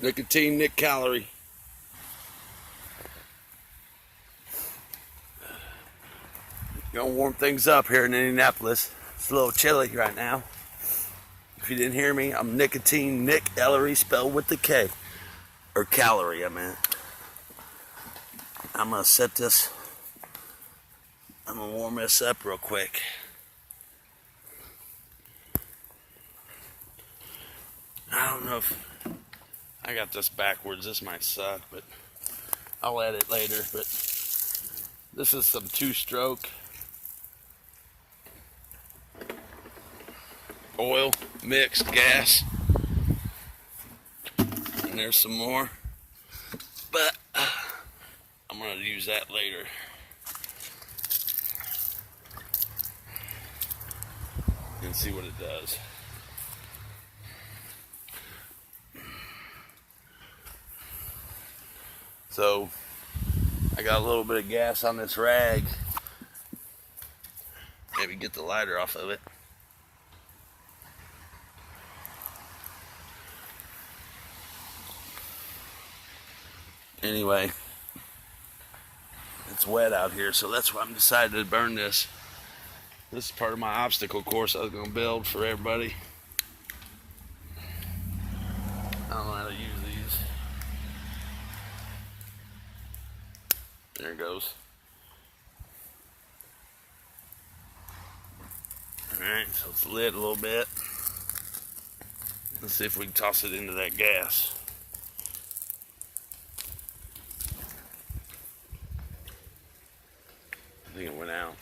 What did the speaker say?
Nicotine, Nick Calorie. Gonna warm things up here in Indianapolis. It's a little chilly right now. If you didn't hear me, I'm Nicotine, Nick Calorie, spelled with the K. Or calorie, I meant. I'm gonna set this, I'm gonna warm this up real quick. I don't know if I got this backwards. This might suck, but I'll edit later. But this is some 2-stroke oil mixed gas, and there's some more, but I'm gonna use that later. And see what it does. So I got a little bit of gas on this rag. Maybe get the lighter off of it. Anyway, it's wet out here, so that's why I'm decided to burn this. This is part of my obstacle course I was going to build for everybody. I don't know how to use these. There it goes. Alright, so it's lit a little bit. Let's see if we can toss it into that gas. I think it went out.